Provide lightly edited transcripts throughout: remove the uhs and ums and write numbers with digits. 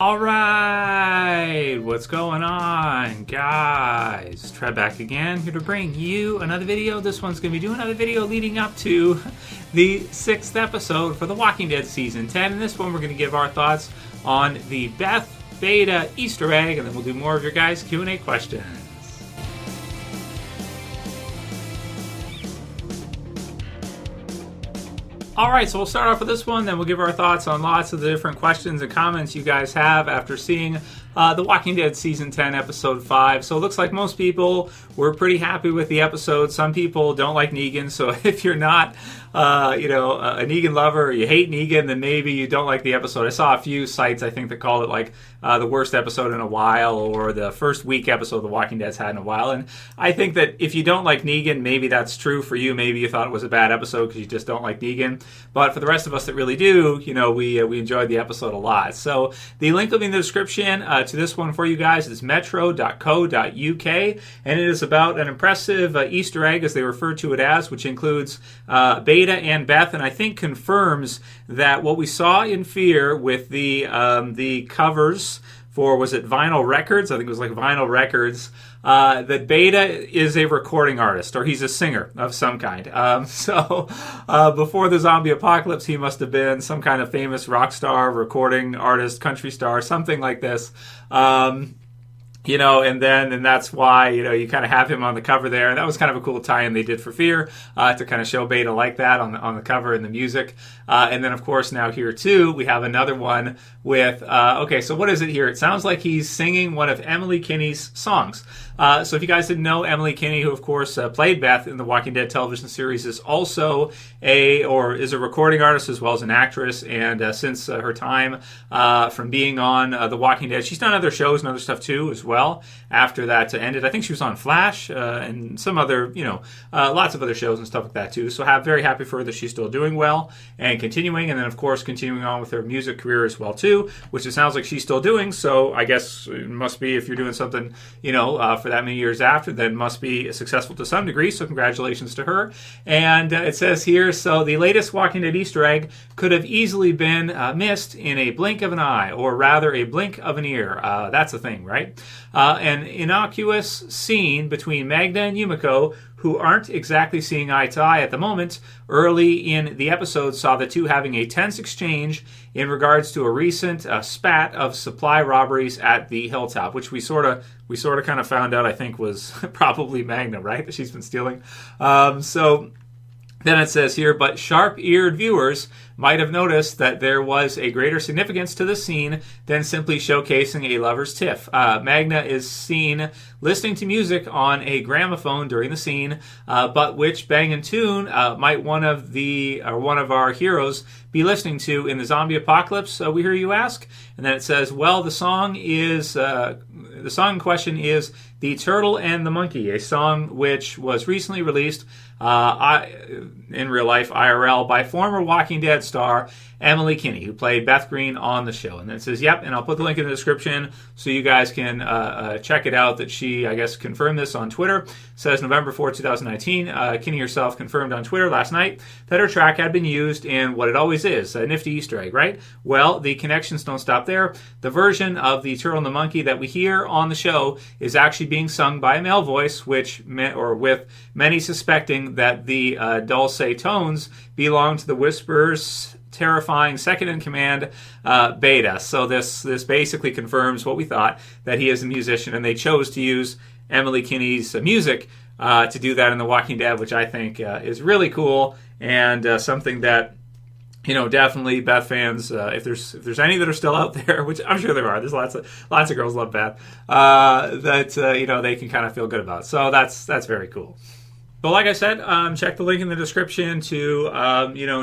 All right, what's going on, guys? Trev back again, here to bring you another video. This one's going to be doing another video leading up to the 6th episode for The Walking Dead Season 10. In this one, we're going to give our thoughts on the Beth, Beta Easter egg, and then we'll do more of your guys' Q&A questions. Alright, so we'll start off with this one, then we'll give our thoughts on lots of the different questions and comments you guys have after seeing The Walking Dead Season 10, Episode 5. So it looks like most people were pretty happy with the episode. Some people don't like Negan, so if you're not a Negan lover, or you hate Negan, then maybe you don't like the episode. I saw a few sites, I think, that called it like the worst episode in a while, or the first week episode The Walking Dead's had in a while. And I think that if you don't like Negan, maybe that's true for you. Maybe you thought it was a bad episode because you just don't like Negan. But for the rest of us that really do, we enjoyed the episode a lot. So the link will be in the description to this one for you guys. It's metro.co.uk, and it is about an impressive Easter egg, as they refer to it as, which includes Beta and Beth, and I think confirms that what we saw in Fear with the covers for, was it Vinyl Records? I think it was like Vinyl Records. That Beta is a recording artist, or he's a singer of some kind. Before the zombie apocalypse, he must have been some kind of famous rock star, recording artist, country star, something like this. And that's why, you kind of have him on the cover there. And that was kind of a cool tie-in they did for Fear, to kind of show Beta like that on the cover and the music. And then, of course, now here, too, we have another one with, so what is it here? It sounds like he's singing one of Emily Kinney's songs. So if you guys didn't know, Emily Kinney, who, of course, played Beth in the Walking Dead television series, is also is a recording artist as well as an actress. And since her time from being on The Walking Dead, she's done other shows and other stuff, too, as well. After that ended, I think she was on Flash and some other, lots of other shows and stuff like that, too. So very happy for her that she's still doing well and continuing. And then, of course, continuing on with her music career as well, too, which it sounds like she's still doing. So I guess it must be, if you're doing something, for that many years after, then must be successful to some degree. So congratulations to her. And it says here, so the latest Walking Dead Easter egg could have easily been missed in a blink of an eye, or rather a blink of an ear. That's a thing, right? An innocuous scene between Magna and Yumiko, who aren't exactly seeing eye to eye at the moment, early in the episode saw the two having a tense exchange in regards to a recent spat of supply robberies at the Hilltop, which we sort of kind of found out, I think, was probably Magna, right, that she's been stealing. Then it says here, but sharp-eared viewers might have noticed that there was a greater significance to the scene than simply showcasing a lover's tiff. Magna is seen listening to music on a gramophone during the scene, but which bangin' tune might one of our heroes be listening to in the zombie apocalypse? We hear you ask. And then it says, well, the song in question is "The Turtle and the Monkey," a song which was recently released in real life, IRL, by former Walking Dead star Emily Kinney, who played Beth Greene on the show. And then it says, yep, and I'll put the link in the description so you guys can check it out, that she, I guess, confirmed this on Twitter. It says November 4, 2019, Kinney herself confirmed on Twitter last night that her track had been used in what it always is, a nifty Easter egg, right? Well, the connections don't stop there. The version of The Turtle and the Monkey that we hear on the show is actually being sung by a male voice, with many suspecting that the dulce tones belong to the Whisperer's terrifying second-in-command, Beta. So this basically confirms what we thought, that he is a musician, and they chose to use Emily Kinney's music to do that in The Walking Dead, which I think is really cool, and something that, definitely Beth fans, if there's any that are still out there, which I'm sure there are, there's lots of girls love Beth, that they can kind of feel good about. So that's very cool. But like I said, check the link in the description to,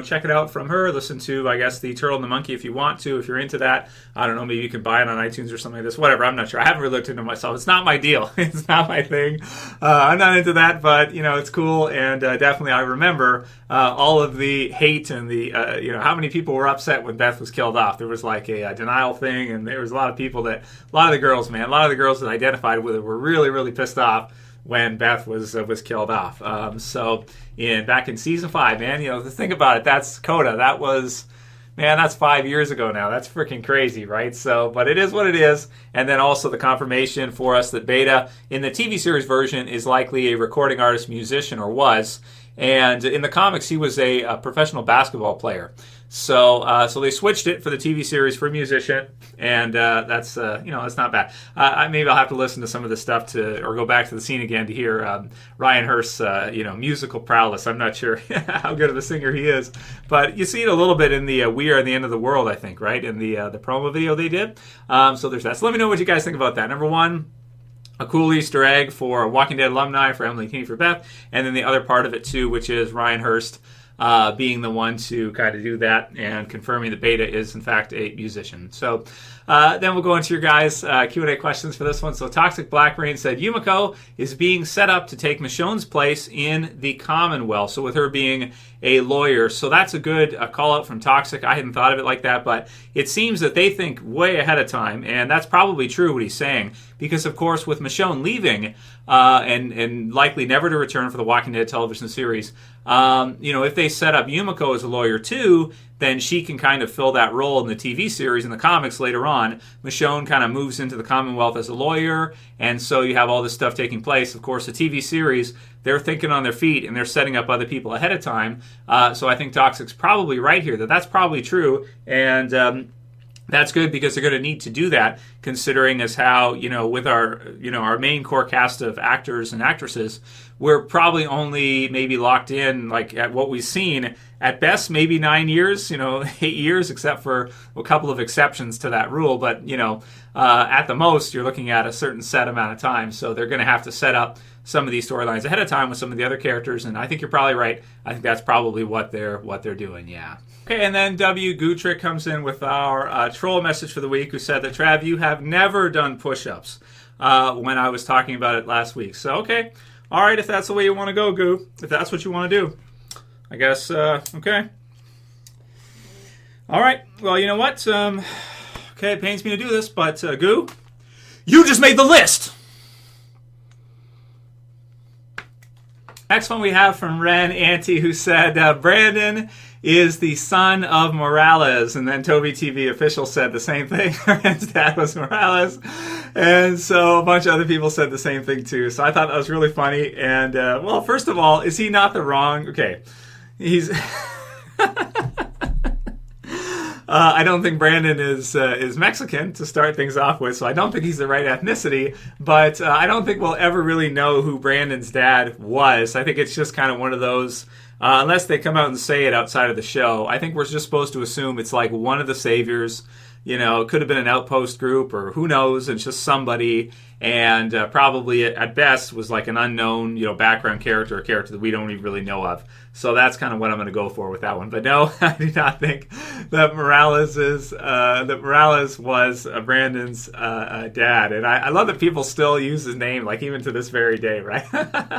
check it out from her. Listen to, I guess, The Turtle and the Monkey if you want to, if you're into that. I don't know, maybe you can buy it on iTunes or something like this. Whatever, I'm not sure. I haven't really looked into it myself. It's not my deal. It's not my thing. I'm not into that, but, it's cool. And definitely I remember all of the hate and the, how many people were upset when Beth was killed off. There was like a denial thing, and there was a lot of people that, a lot of the girls that identified with it were really, really pissed off when Beth was killed off. Back in season 5, man, think about it. That's Coda. That was Man, that's 5 years ago now. That's freaking crazy, right? So, but it is what it is. And then also the confirmation for us that Beta, in the TV series version, is likely a recording artist, musician, or was. And in the comics, he was a professional basketball player. So they switched it for the TV series for musician, and that's that's not bad. Maybe I'll have to listen to some of the stuff or go back to the scene again to hear Ryan Hurst's musical prowess. I'm not sure how good of a singer he is, but you see it a little bit in the "We Are the End of the World," I think, right, in the promo video they did. So there's that. So let me know what you guys think about that. Number one, a cool Easter egg for Walking Dead alumni, for Emily Kinney, for Beth, and then the other part of it too, which is Ryan Hurst being the one to kind of do that and confirming that Beta is in fact a musician. So then we'll go into your guys' Q&A questions for this one. So Toxic Black Rain said Yumiko is being set up to take Michonne's place in the Commonwealth. So with her being a lawyer, so that's a good call out from Toxic. I hadn't thought of it like that, but it seems that they think way ahead of time, and that's probably true what he's saying, because of course with Michonne leaving and likely never to return for the Walking Dead television series, if they set up Yumiko as a lawyer too, then she can kind of fill that role in the TV series. In the comics later on, Michonne kind of moves into the Commonwealth as a lawyer, and so you have all this stuff taking place. Of course, the TV series, they're thinking on their feet, and they're setting up other people ahead of time. So I think Toxic's probably right here, that's probably true, and that's good because they're going to need to do that, considering as how, with our main core cast of actors and actresses, we're probably only maybe locked in, like, at what we've seen, at best, maybe 9 years, 8 years, except for a couple of exceptions to that rule. But, at the most, you're looking at a certain set amount of time. So they're going to have to set up some of these storylines ahead of time with some of the other characters. And I think you're probably right. I think that's probably what they're doing, yeah. Okay, and then W. Gutrick comes in with our troll message for the week, who said that, Trav, you have never done push-ups when I was talking about it last week. So, okay. All right, if that's the way you want to go, Goo. If that's what you want to do. I guess, okay. All right. Well, you know what? Okay, it pains me to do this, but, Goo, you just made the list! Next one we have from Ren Auntie, who said, Brandon is the son of Morales. And then Toby TV official said the same thing. Ren's dad was Morales. And so a bunch of other people said the same thing too. So I thought that was really funny. And, well, first of all, is he not the wrong... Okay. He's... I don't think Brandon is Mexican to start things off with, so I don't think he's the right ethnicity, but I don't think we'll ever really know who Brandon's dad was. I think it's just kind of one of those, unless they come out and say it outside of the show, I think we're just supposed to assume it's like one of the saviors. It could have been an outpost group, or who knows, it's just somebody, and probably at best was like an unknown, background character, a character that we don't even really know of. So that's kind of what I'm going to go for with that one. But no, I do not think that Morales was Brandon's dad. And I love that people still use his name, like even to this very day, right?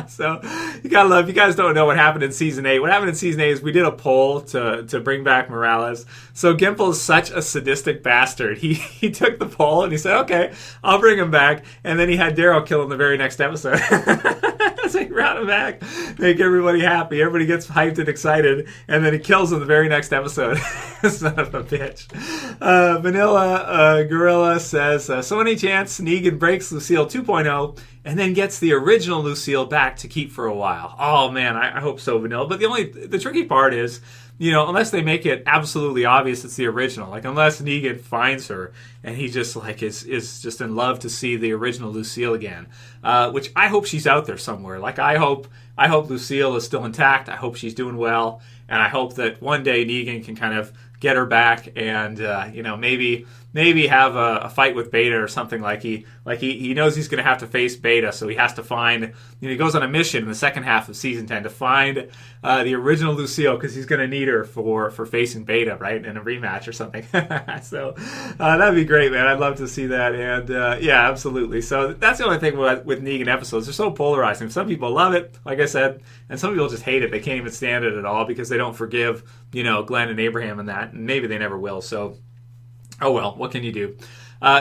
So you gotta love. If you guys don't know what happened in season 8, what happened in season 8 is we did a poll to bring back Morales. So Gimple is such a sadistic bastard. He took the poll and he said, "Okay, I'll bring him back." And then he had Daryl kill him the very next episode. So he brought him back, make everybody happy. Everybody gets hyped and excited, and then he kills him the very next episode. Son of a bitch. Vanilla Gorilla says, so any chance Negan breaks Lucille 2.0 and then gets the original Lucille back to keep for a while? Oh man, I hope so, Vanilla. But the tricky part is, unless they make it absolutely obvious it's the original, like unless Negan finds her and he just like is just in love to see the original Lucille again, which I hope she's out there somewhere. Like I hope Lucille is still intact. I hope she's doing well, and I hope that one day Negan can kind of get her back and maybe have a fight with Beta or something. Like he knows he's going to have to face Beta, so he has to find, he goes on a mission in the second half of season 10 to find the original Lucille, because he's going to need her for facing Beta, right, in a rematch or something. So that'd be great, man. I'd love to see that. And yeah, absolutely. So that's the only thing with Negan episodes. They're so polarizing. Some people love it, like I said, and some people just hate it. They can't even stand it at all because they don't forgive Glenn and Abraham and that, and maybe they never will. So oh well, what can you do?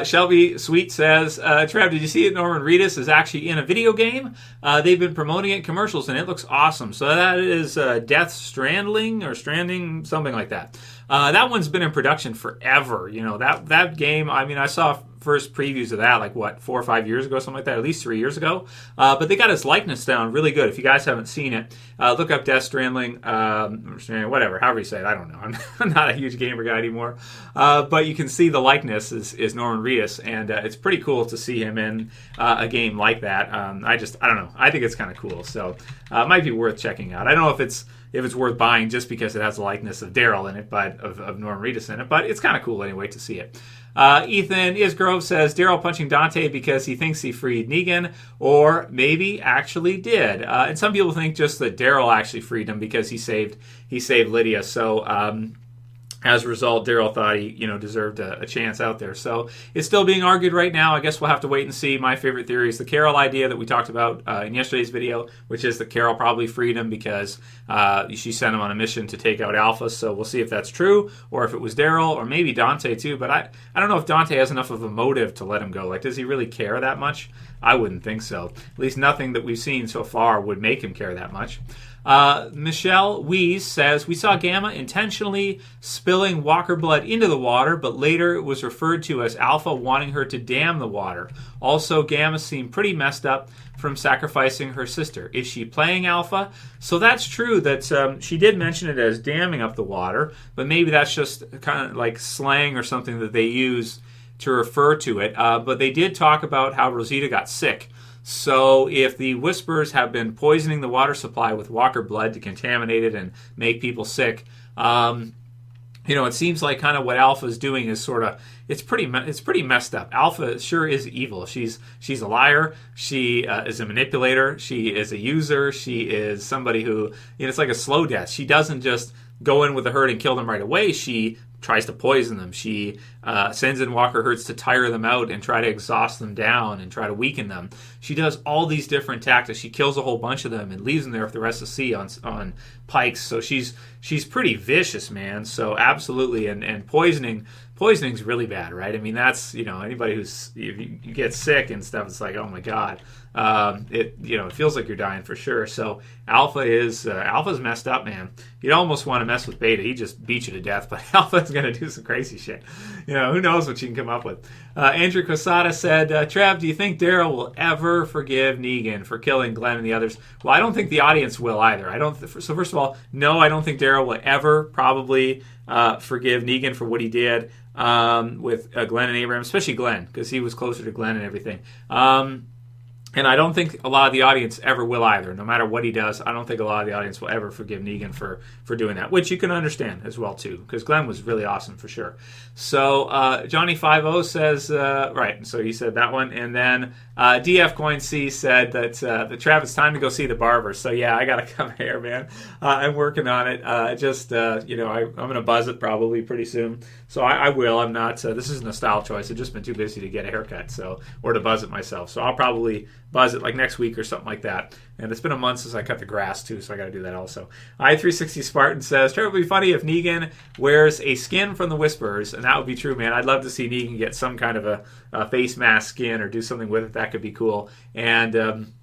Shelby Sweet says, Trev, did you see it? Norman Reedus is actually in a video game. They've been promoting it in commercials, and it looks awesome. So that is Death Stranding, something like that. That one's been in production forever. That game, I mean, I saw first previews of that 4 or 5 years ago, something like that, at least 3 years ago. But they got his likeness down really good. If you guys haven't seen it, look up Death Stranding, whatever, however you say it. I don't know. I'm not a huge gamer guy anymore. But you can see the likeness is Norman Reedus, and it's pretty cool to see him in a game like that. I don't know. I think it's kind of cool. So it might be worth checking out. I don't know if it's worth buying just because it has the likeness of Daryl in it, but of Norman Reedus in it. But it's kind of cool anyway to see it. Ethan Isgrove says Daryl punching Dante because he thinks he freed Negan, or maybe actually did. And some people think just that Daryl actually freed him because he saved Lydia. So as a result, Daryl thought he deserved a chance out there. So it's still being argued right now. I guess we'll have to wait and see. My favorite theory is the Carol idea that we talked about in yesterday's video, which is that Carol probably freed him because she sent him on a mission to take out Alpha. So we'll see if that's true, or if it was Daryl, or maybe Dante too. But I don't know if Dante has enough of a motive to let him go. Does he really care that much? I wouldn't think so. At least nothing that we've seen so far would make him care that much. Michelle Weiss says, we saw Gamma intentionally spilling Walker blood into the water, but later it was referred to as Alpha wanting her to dam the water. Also, Gamma seemed pretty messed up from sacrificing her sister. Is she playing Alpha? So that's true that she did mention it as damming up the water, but maybe that's just kind of like slang or something that they use to refer to it. But they did talk about how Rosita got sick. So if the Whisperers have been poisoning the water supply with Walker blood to contaminate it and make people sick, it seems like kind of what Alpha is doing is sort of it's pretty messed up. Alpha sure is evil. She's a liar. She is a manipulator. She is a user. She is somebody who it's like a slow death. She doesn't just go in with the herd and kill them right away. She tries to poison them. She sends in Walker herds to tire them out and try to exhaust them down and try to weaken them. She does all these different tactics. She kills a whole bunch of them and leaves them there for the rest of the sea on pikes. So she's pretty vicious, man. So absolutely, and poisoning's really bad, right? I mean, that's anybody who's you get sick and stuff. It's like, oh my god, it feels like you're dying for sure. So Alpha's messed up, man. You'd almost want to mess with Beta. He just beat you to death, but Alpha's gonna do some crazy shit. Who knows what you can come up with. Andrew Quesada said, Trav, do you think Daryl will ever forgive Negan for killing Glenn and the others? Well, I don't think the audience will either. So first of all, no, I don't think Daryl will ever probably forgive Negan for what he did with Glenn and Abraham, especially Glenn, because he was closer to Glenn and everything. And I don't think a lot of the audience ever will either. No matter what he does, I don't think a lot of the audience will ever forgive Negan for doing that, which you can understand as well, too, because Glenn was really awesome for sure. So Johnny50 says, right, so he said that one. And then DF Coin C said that the Trav, it's time to go see the barber. So, yeah, I got to come here, man. I'm working on it. I'm going to buzz it probably pretty soon. So I will. I'm not, this isn't a style choice. I've just been too busy to get a haircut, or to buzz it myself. So I'll probably buzz it like next week or something like that. And it's been a month since I cut the grass too, so I got to do that also. I360 Spartan says, Trevor, it would be funny if Negan wears a skin from the Whisperers, and that would be true, man. I'd love to see Negan get some kind of a face mask skin or do something with it. That could be cool. And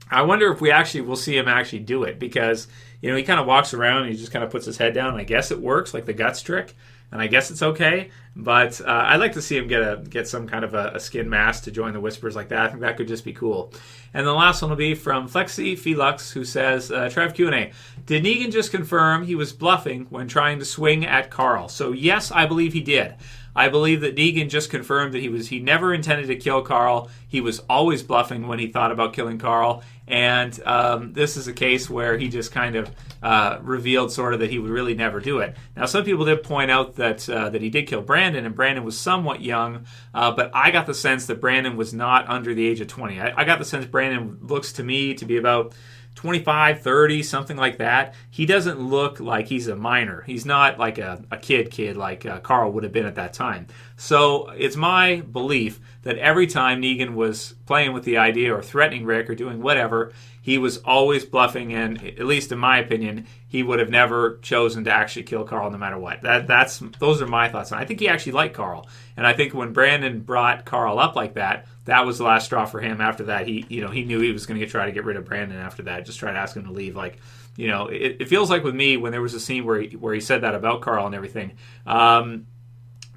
I wonder if we'll see him actually do it, because he kind of walks around and he just kind of puts his head down, and I guess it works, like the guts trick. And I guess it's okay, but I'd like to see him get some kind of a skin mask to join the Whispers like that. I think that could just be cool. And the last one will be from Flexi Felix, who says, Trev Q&A, did Negan just confirm he was bluffing when trying to swing at Carl? So yes, I believe he did. I believe that Negan just confirmed that he never intended to kill Carl. He was always bluffing when he thought about killing Carl. And this is a case where he just kind of revealed sort of that he would really never do it. Now, some people did point out that he did kill Brandon, and Brandon was somewhat young, but I got the sense that Brandon was not under the age of 20. I got the sense Brandon looks to me to be about 25, 30, something like that. He doesn't look like he's a minor. He's not like a kid like Carl would have been at that time. So it's my belief that every time Negan was playing with the idea or threatening Rick or doing whatever, he was always bluffing, and at least in my opinion, he would have never chosen to actually kill Carl no matter what. Those are my thoughts. And I think he actually liked Carl. And I think when Brandon brought Carl up like that, that was the last straw for him. After that, he knew he was going to try to get rid of Brandon after that. Just try to ask him to leave like it feels like with me when there was a scene where he said that about Carl and everything.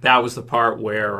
That was the part where,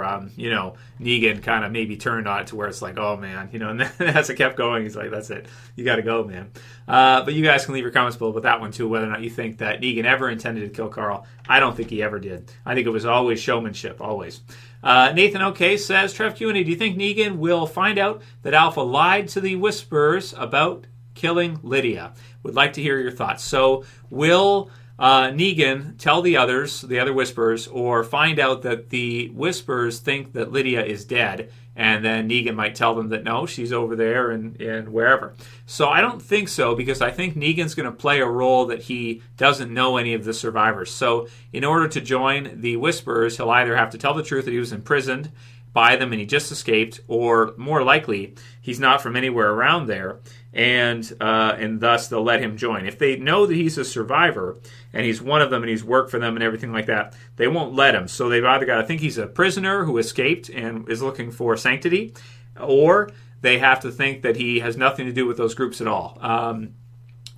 Negan kind of maybe turned on it to where it's like, oh, man, and then as it kept going, he's like, that's it. You got to go, man. But you guys can leave your comments below about that one, too, whether or not you think that Negan ever intended to kill Carl. I don't think he ever did. I think it was always showmanship, always. Nathan OK says, Trev Q&A, do you think Negan will find out that Alpha lied to the Whisperers about killing Lydia? Would like to hear your thoughts. So will Negan tell the other Whisperers, or find out that the Whisperers think that Lydia is dead, and then Negan might tell them that no, she's over there and wherever. So I don't think so, because I think Negan's going to play a role that he doesn't know any of the survivors. So in order to join the Whisperers, he'll either have to tell the truth that he was imprisoned by them and he just escaped, or more likely he's not from anywhere around there, and thus they'll let him join. If they know that he's a survivor and he's one of them and he's worked for them and everything like that, they won't let him. So they've either got to think he's a prisoner who escaped and is looking for sanctity, or they have to think that he has nothing to do with those groups at all.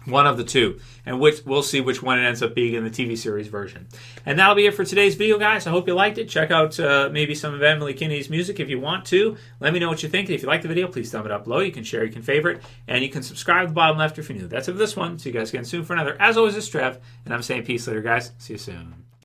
One of the two. And we'll see which one it ends up being in the TV series version. And that'll be it for today's video, guys. I hope you liked it. Check out maybe some of Emily Kinney's music if you want to. Let me know what you think. If you like the video, please thumb it up below. You can share, you can favorite, and you can subscribe at the bottom left if you're new. That's it for this one. See you guys again soon for another. As always, it's Trev, and I'm saying peace later, guys. See you soon.